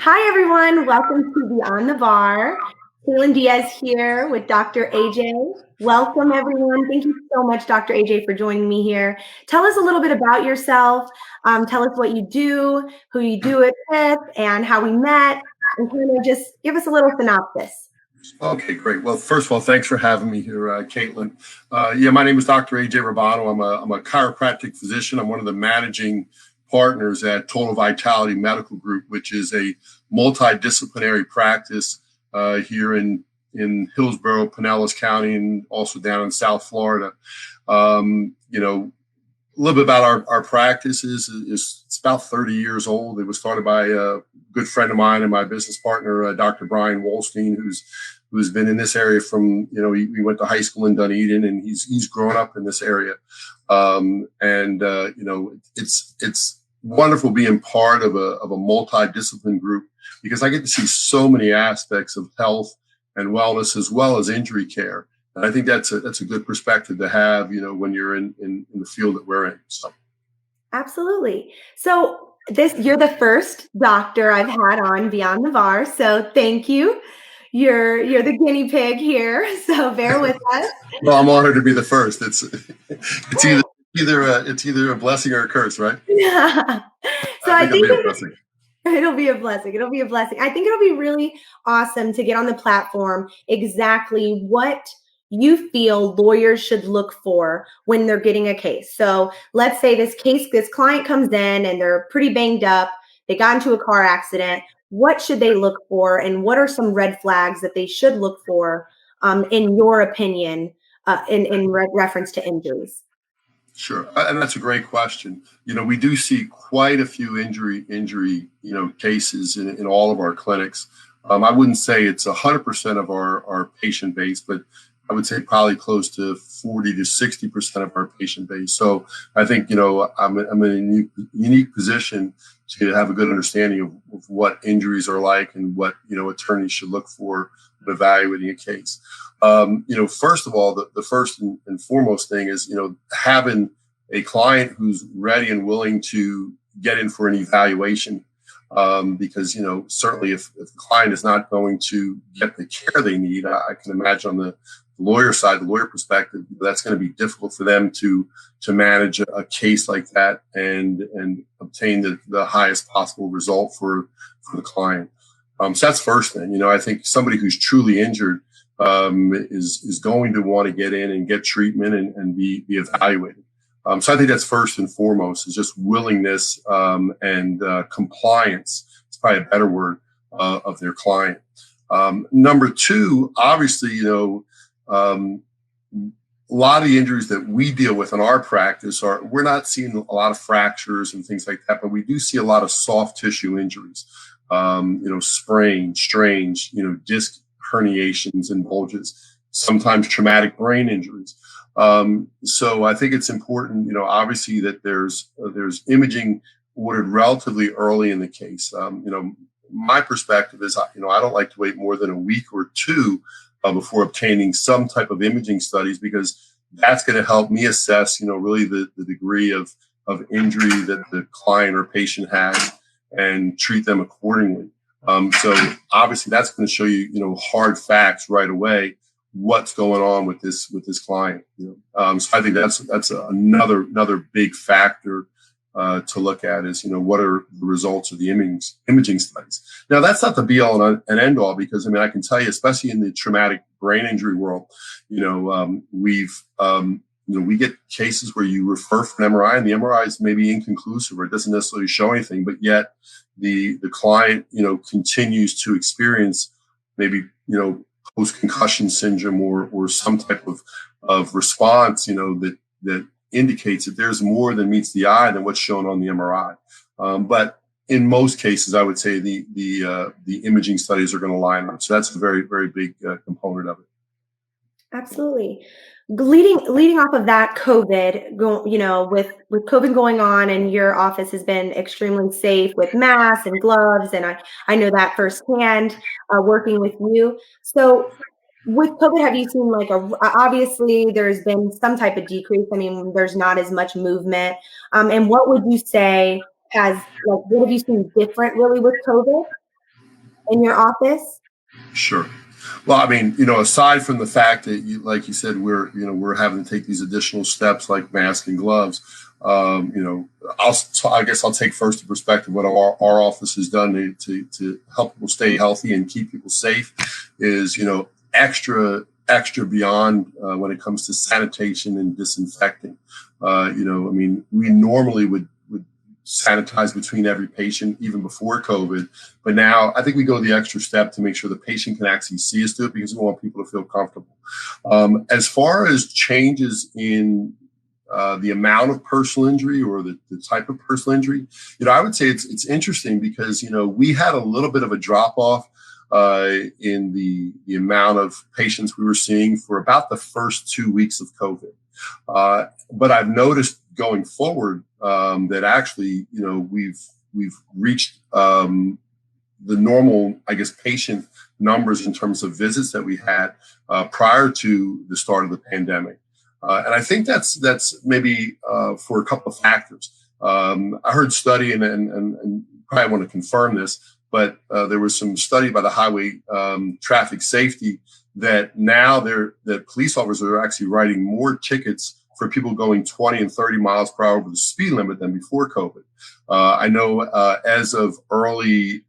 Hi, everyone. Welcome to Beyond the Bar. Kaitlynn Diaz here with Dr. AJ. Welcome, everyone. Thank you so much, Dr. AJ, for joining me here. Tell us a little bit about yourself. Tell us what you do, who you do it with, and how we met, and kind of just give us a little synopsis. Okay, great. Well, first of all, thanks for having me here, Kaitlynn. My name is Dr. AJ Rubano. I'm a chiropractic physician. I'm one of the managing partners at Total Vitality Medical Group, which is a multidisciplinary practice here in Hillsborough, Pinellas County, and also down in South Florida. A little bit about our practice is it's about 30 years old. It was started by a good friend of mine and my business partner, Dr. Brian Wolstein, who's been in this area from, he went to high school in Dunedin, and he's grown up in this area. It's wonderful being part of a multidiscipline group, because I get to see so many aspects of health and wellness as well as injury care. And I think that's a good perspective to have, when you're in the field that we're in. So. Absolutely. So you're the first doctor I've had on Beyond the Bar. So thank you. You're the guinea pig here. So bear with us. Well, I'm honored to be the first. It's either a blessing or a curse, right? Yeah. So I think it'll be a blessing. It'll be a blessing. It'll be a blessing. I think it'll be really awesome to get on the platform exactly what you feel lawyers should look for when they're getting a case. So let's say this client comes in and they're pretty banged up. They got into a car accident. What should they look for? And what are some red flags that they should look for, in your opinion, in reference to injuries? Sure. And that's a great question. We do see quite a few injury, cases in all of our clinics. I wouldn't say it's 100% of our patient base, but I would say probably close to 40 to 60% of our patient base. So I think, I'm in a unique position to have a good understanding of what injuries are like and what, attorneys should look for when evaluating a case. First of all, the first and foremost thing is, having a client who's ready and willing to get in for an evaluation. Because, certainly if the client is not going to get the care they need, I can imagine on the lawyer side, the lawyer perspective, that's going to be difficult for them to manage a case like that and obtain the highest possible result for the client. So that's first thing. I think somebody who's truly injured is going to want to get in and get treatment and be evaluated. So I think that's first and foremost, is just willingness and compliance. It's probably a better word of their client. Number two, obviously, a lot of the injuries that we deal with in our practice we're not seeing a lot of fractures and things like that, but we do see a lot of soft tissue injuries, sprains, strains, disc herniations and bulges, sometimes traumatic brain injuries. So I think it's important, obviously that there's imaging ordered relatively early in the case. My perspective is, I don't like to wait more than a week or two before obtaining some type of imaging studies, because that's going to help me assess, really the degree of injury that the client or patient has and treat them accordingly. So obviously that's going to show you, hard facts right away, what's going on with this client. So I think that's another big factor to look at is, what are the results of the imaging studies. Now, that's not the be all and end all, because I can tell you, especially in the traumatic brain injury world, we get cases where you refer for an MRI and the MRI is maybe inconclusive or it doesn't necessarily show anything, but yet the client, continues to experience maybe, post-concussion syndrome or some type of response, that indicates that there's more than meets the eye than what's shown on the MRI. But in most cases, I would say the imaging studies are going to line up. So that's a very, very big component of it. Absolutely. Leading off of that, COVID, with COVID going on, and your office has been extremely safe with masks and gloves, and I know that firsthand, working with you. So with COVID, have you seen obviously there's been some type of decrease? There's not as much movement. And what would you say what have you seen different really with COVID? in your office? Sure. Well, I mean, aside from the fact that like you said, we're having to take these additional steps like mask and gloves. I guess I'll take first the perspective what our office has done to help people stay healthy and keep people safe is, extra beyond when it comes to sanitation and disinfecting. We normally would sanitize between every patient even before COVID. But now I think we go the extra step to make sure the patient can actually see us do it because we want people to feel comfortable. As far as changes in the amount of personal injury or the type of personal injury, I would say it's interesting because, we had a little bit of a drop off in the amount of patients we were seeing for about the first 2 weeks of COVID. But I've noticed going forward that actually, we've reached the normal, I guess, patient numbers in terms of visits that we had prior to the start of the pandemic. And I think that's maybe for a couple of factors. I heard study and probably want to confirm this, but there was some study by the Highway Traffic Safety that now that police officers are actually writing more tickets for people going 20 and 30 miles per hour over the speed limit than before COVID. I know as of early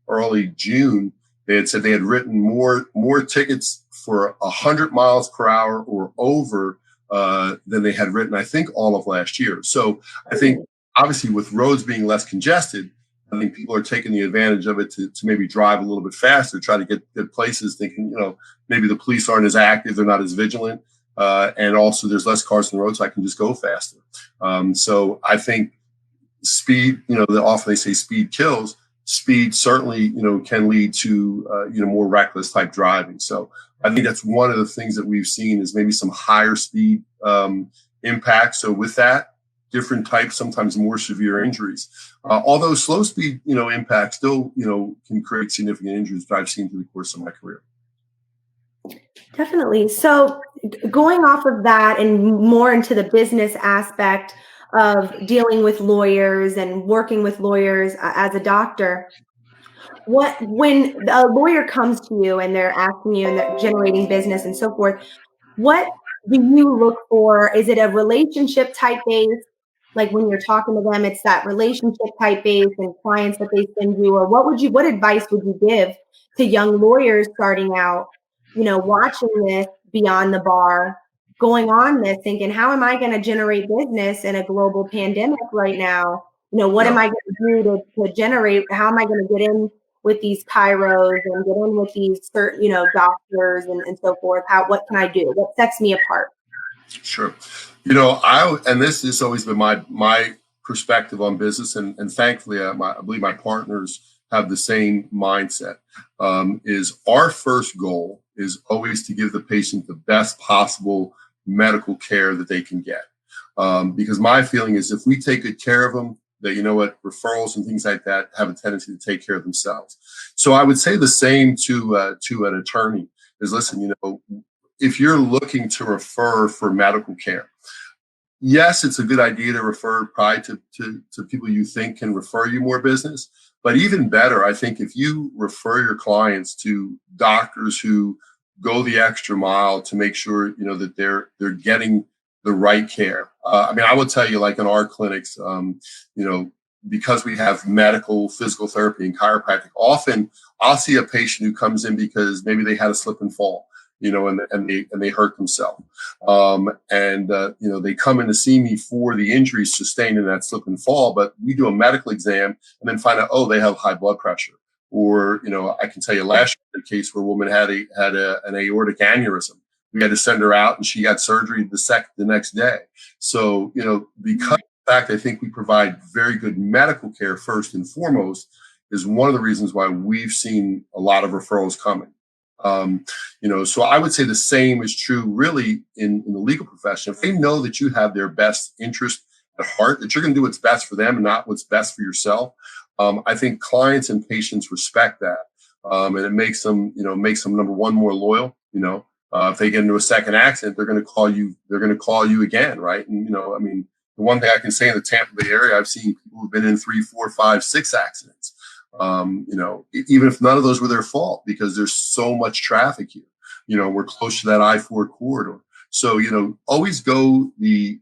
June, they had said they had written more tickets for 100 miles per hour or over than they had written, I think, all of last year. So I think obviously with roads being less congested, I think people are taking the advantage of it to maybe drive a little bit faster, try to get places thinking, maybe the police aren't as active, they're not as vigilant. And also there's less cars on the road, so I can just go faster. So I think speed, often they say speed kills. Speed certainly, can lead to, more reckless type driving. So I think that's one of the things that we've seen is maybe some higher speed impact. So with that, different types, sometimes more severe injuries. Although slow speed, impact still, can create significant injuries that I've seen through the course of my career. Definitely. So going off of that and more into the business aspect of dealing with lawyers and working with lawyers as a doctor, when a lawyer comes to you and they're asking you and they're generating business and so forth, what do you look for? Is it a relationship type base? Like when you're talking to them, it's that relationship type base and clients that they send you, or what advice would you give to young lawyers starting out, watching this beyond the bar, going on this, thinking, how am I going to generate business in a global pandemic right now? What am I going to do to generate? How am I going to get in with these chiros and get in with these certain, doctors and so forth? What can I do? What sets me apart? Sure. And this has always been my perspective on business, and thankfully, I believe my partners have the same mindset. Is our first goal is always to give the patient the best possible medical care that they can get. Because my feeling is if we take good care of them, that referrals and things like that have a tendency to take care of themselves. So I would say the same to an attorney is listen, if you're looking to refer for medical care, yes, it's a good idea to refer probably to people you think can refer you more business. But even better, I think if you refer your clients to doctors who go the extra mile to make sure, that they're getting the right care. I will tell you, like in our clinics, because we have medical, physical therapy, and chiropractic, often I'll see a patient who comes in because maybe they had a slip and fall, and they hurt themselves. They come in to see me for the injuries sustained in that slip and fall, but we do a medical exam and then find out, oh, they have high blood pressure. Or, I can tell you last year, the case where a woman had an aortic aneurysm. We had to send her out and she got surgery the next day. So, because of the fact I think we provide very good medical care first and foremost is one of the reasons why we've seen a lot of referrals coming. So I would say the same is true really in the legal profession. If they know that you have their best interest at heart, that you're going to do what's best for them and not what's best for yourself, I think clients and patients respect that. And it makes them number one, more loyal. If they get into a second accident, they're going to call you. They're going to call you again, right? And the one thing I can say in the Tampa Bay area, I've seen people who've been in 3, 4, 5, 6 accidents. Even if none of those were their fault, because there's so much traffic here. We're close to that I-4 corridor. So, always go the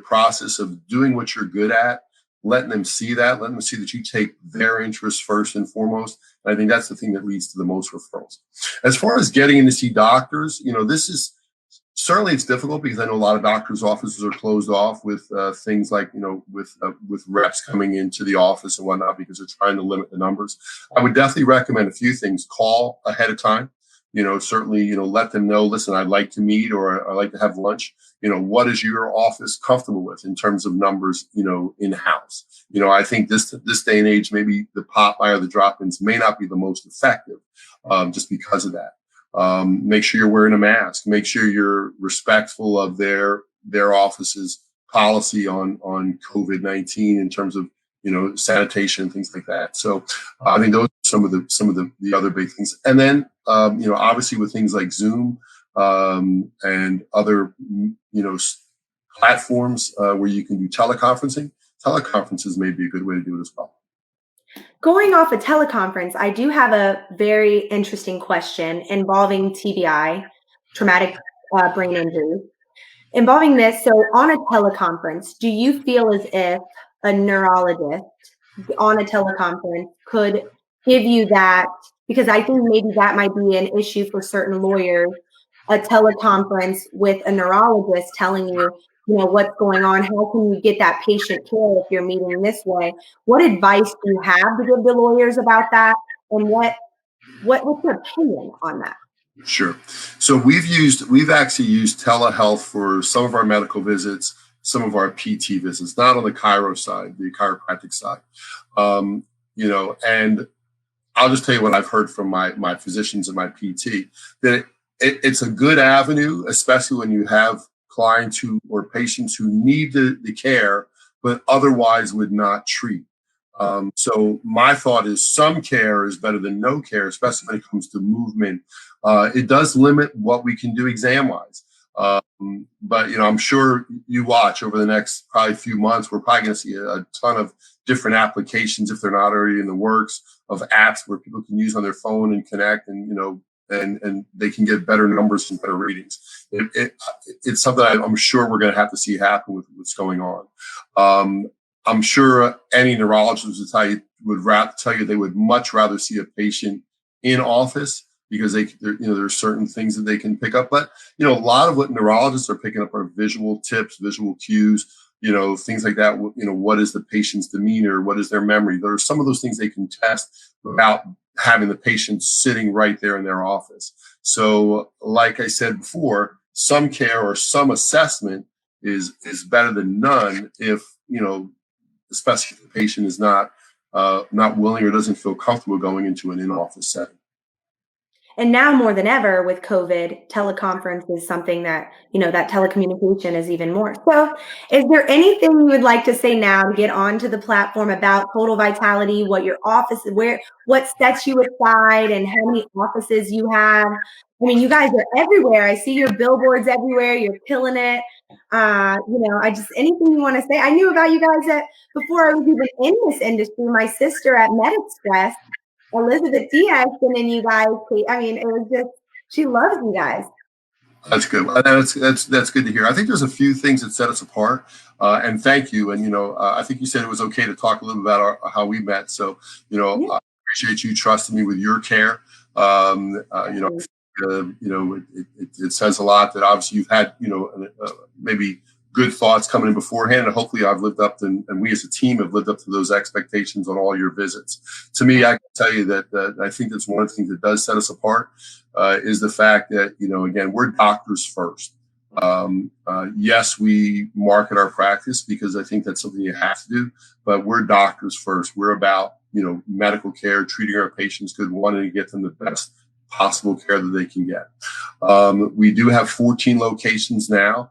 process of doing what you're good at, letting them see that you take their interests first and foremost. And I think that's the thing that leads to the most referrals. As far as getting in to see doctors, this is certainly, it's difficult because I know a lot of doctors' offices are closed off with things like, with reps coming into the office and whatnot, because they're trying to limit the numbers. I would definitely recommend a few things. Call ahead of time. Certainly, let them know, listen, I'd like to meet, or I'd like to have lunch. What is your office comfortable with in terms of numbers, in-house? I think this day and age, maybe the pop-by or the drop-ins may not be the most effective, just because of that. Make sure you're wearing a mask. Make sure you're respectful of their office's policy on COVID-19 in terms of sanitation and things like that. So I think those are some of the other big things. And then obviously with things like Zoom and other platforms where you can do teleconferences may be a good way to do it as well. Going off a teleconference, I do have a very interesting question involving TBI, traumatic brain injury. Involving this, so on a teleconference, do you feel as if a neurologist on a teleconference could give you that? Because I think maybe that might be an issue for certain lawyers, a teleconference with a neurologist telling you, what's going on, how can you get that patient care if you're meeting this way? What advice do you have to give the lawyers about that? And what's your opinion on that? Sure. So we've actually used telehealth for some of our medical visits, some of our PT visits, not on the chiro side, the chiropractic side. And I'll just tell you what I've heard from my physicians and my PT, that it's a good avenue, especially when you have clients or patients who need the care, but otherwise would not treat. So my thought is some care is better than no care, especially when it comes to movement. It does limit what we can do exam-wise. But, I'm sure you watch over the next probably few months, we're probably going to see a ton of different applications, if they're not already in the works, of apps where people can use on their phone and connect, and, and they can get better numbers and better readings. It's something I'm sure we're going to have to see happen with what's going on. I'm sure any neurologist would tell you they would much rather see a patient in office, because there's certain things that they can pick up. But, a lot of what neurologists are picking up are visual tips, visual cues, things like that. What is the patient's demeanor? What is their memory? There are some of those things they can test without having the patient sitting right there in their office. So like I said before, some care or some assessment is better than none if, especially if the patient is not willing or doesn't feel comfortable going into an in-office setting. And now more than ever with COVID, teleconference is something that, that telecommunication is even more. So is there anything you would like to say now to get onto the platform about Total Vitality, what your office, what sets you aside, and how many offices you have? I mean, you guys are everywhere. I see your billboards everywhere. You're killing it. Anything you want to say? I knew about you guys before I was even in this industry. My sister at MedExpress, Elizabeth Diaz, and then you guys, I mean, it was just, she loves you guys. That's good. That's good to hear. I think there's a few things that set us apart, and thank you. And, I think you said it was okay to talk a little bit about how we met. So, yeah. I appreciate you trusting me with your care. It says a lot that obviously you've had, maybe good thoughts coming in beforehand, and hopefully I've lived up to, and we as a team have lived up to those expectations on all your visits. To me, I can tell you that I think that's one of the things that does set us apart, is the fact that, again, we're doctors first. Yes, we market our practice because I think that's something you have to do, but we're doctors first. We're about, medical care, treating our patients good, wanting to get them the best possible care that they can get. We do have 14 locations now,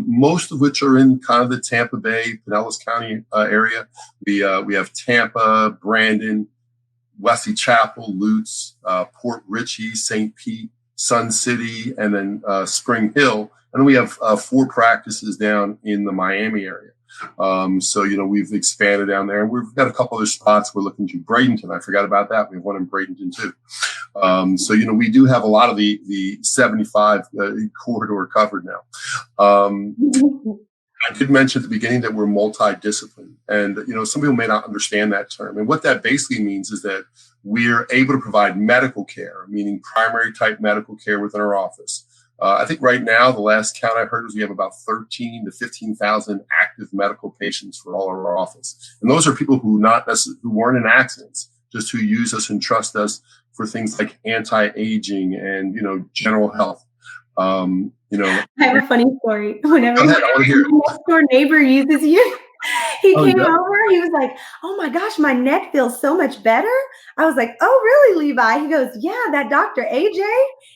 most of which are in kind of the Tampa Bay, Pinellas County area. We have Tampa, Brandon, Wesley Chapel, Lutz, Port Richey, St. Pete, Sun City, and then Spring Hill. And we have 4 practices down in the Miami area. So, we've expanded down there, and we've got a couple other spots we're looking to. Bradenton, I forgot about that. We have one in Bradenton too. So, we do have a lot of the 75 corridor covered now. I did mention at the beginning that we're multidisciplined, and some people may not understand that term. And what that basically means is that we're able to provide medical care, meaning primary type medical care within our office. I think right now, the last count I heard was we have about 13 to 15,000 active medical patients for all of our office, and those are people who weren't in accidents, just who use us and trust us for things like anti-aging and general health. I have a funny story. Whenever my next door neighbor uses you, he came yeah. over. He was like, "Oh my gosh, my neck feels so much better." I was like, "Oh, really, Levi?" He goes, "Yeah, that Dr. AJ,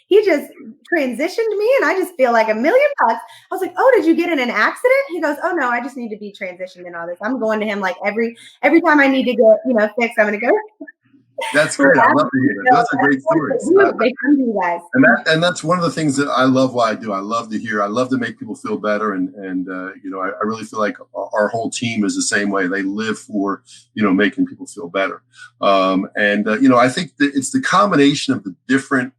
he just transitioned me, and I just feel like $1 million." I was like, "Oh, did you get in an accident?" He goes, "Oh no, I just need to be transitioned and all this." I'm going to him like every time I need to get fixed. I'm going to go. That's great. I love to hear that. Those are great stories. They come to you guys. And that's one of the things that I love what I do. I love to hear. I love to make people feel better. And I really feel like our whole team is the same way. They live for, making people feel better. I think that it's the combination of the different,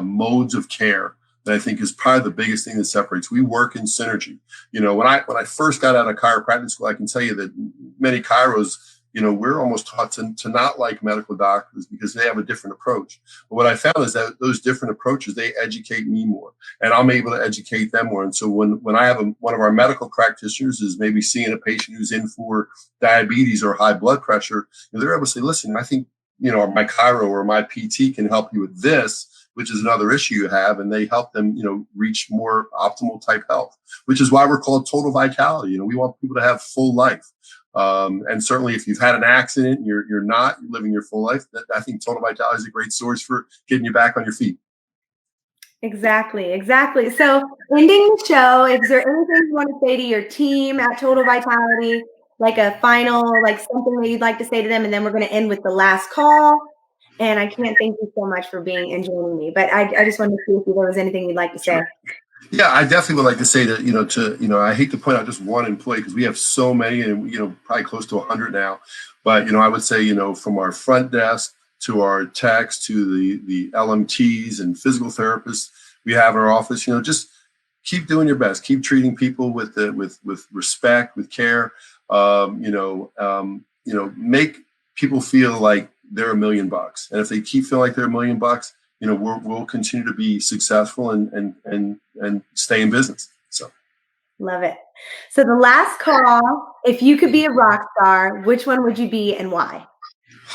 modes of care that I think is probably the biggest thing that separates. We work in synergy. When I first got out of chiropractic school, I can tell you that many chiros, we're almost taught to not like medical doctors because they have a different approach. But what I found is that those different approaches, they educate me more, and I'm able to educate them more. And so when I have one of our medical practitioners is maybe seeing a patient who's in for diabetes or high blood pressure, they're able to say, "Listen, I think, my chiro or my PT can help you with this, which is another issue you have," and they help them, reach more optimal type health, which is why we're called Total Vitality. We want people to have full life. And certainly if you've had an accident, you're not living your full life, I think Total Vitality is a great source for getting you back on your feet. Exactly. So ending the show, is there anything you want to say to your team at Total Vitality, like a final, like something that you'd like to say to them? And then we're going to end with the last call. And I can't thank you so much for being and joining me, but I just wanted to see if there was anything you'd like to say. Sure. Yeah, I definitely would like to say that, I hate to point out just one employee because we have so many and, probably close to 100 now. But, I would say, from our front desk to our techs to the LMTs and physical therapists we have in our office, just keep doing your best. Keep treating people with respect, with care. Make people feel like they're $1 million. And if they keep feeling like they're $1 million, we'll continue to be successful and stay in business. So love it. So the last call, if you could be a rock star, which one would you be and why?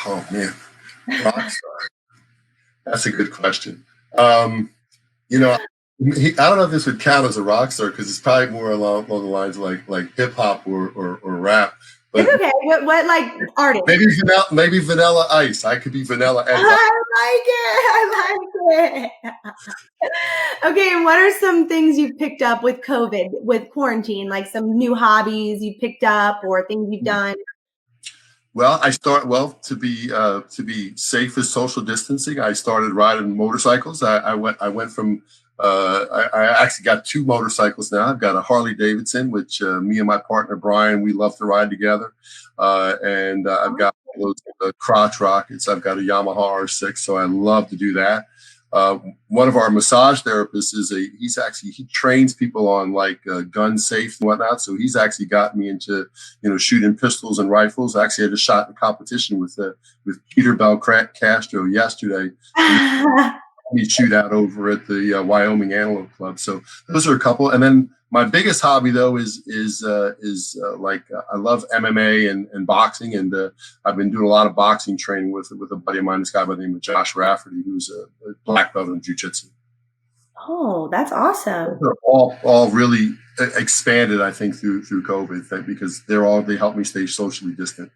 Oh man, rock star. That's a good question. I don't know if this would count as a rock star because it's probably more along the lines of like hip hop or rap. But it's okay. What like artist? Maybe Vanilla Ice. I could be Vanilla. I like it. Okay, and what are some things you've picked up with COVID, with quarantine, like some new hobbies you picked up or things you've done? Well, to be safe with social distancing, I started riding motorcycles. I went from I actually got 2 motorcycles now. I've got a Harley Davidson, which me and my partner Brian, we love to ride together, and I've got those crotch rockets. I've got a Yamaha R6, so I love to do that. One of our massage therapists he trains people on gun safe and whatnot. So he's actually got me into, shooting pistols and rifles. Actually, I just shot in a competition with Peter Castro yesterday. We shoot out over at the Wyoming Antelope Club. So those are a couple. And then my biggest hobby though is I love MMA and boxing, and I've been doing a lot of boxing training with a buddy of mine, this guy by the name of Josh Rafferty, who's a black belt in jiu-jitsu. Oh, that's awesome. They're all really expanded, I think, through COVID because they help me stay socially distant.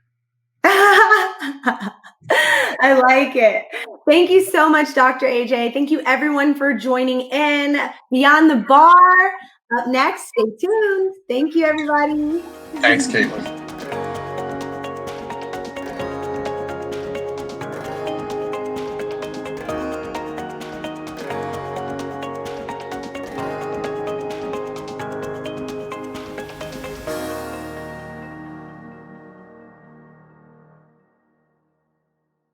I like it. Thank you so much, Dr. AJ. Thank you everyone for joining in. Beyond the Bar. Up next, stay tuned. Thank you, everybody. Thanks, Kaitlynn.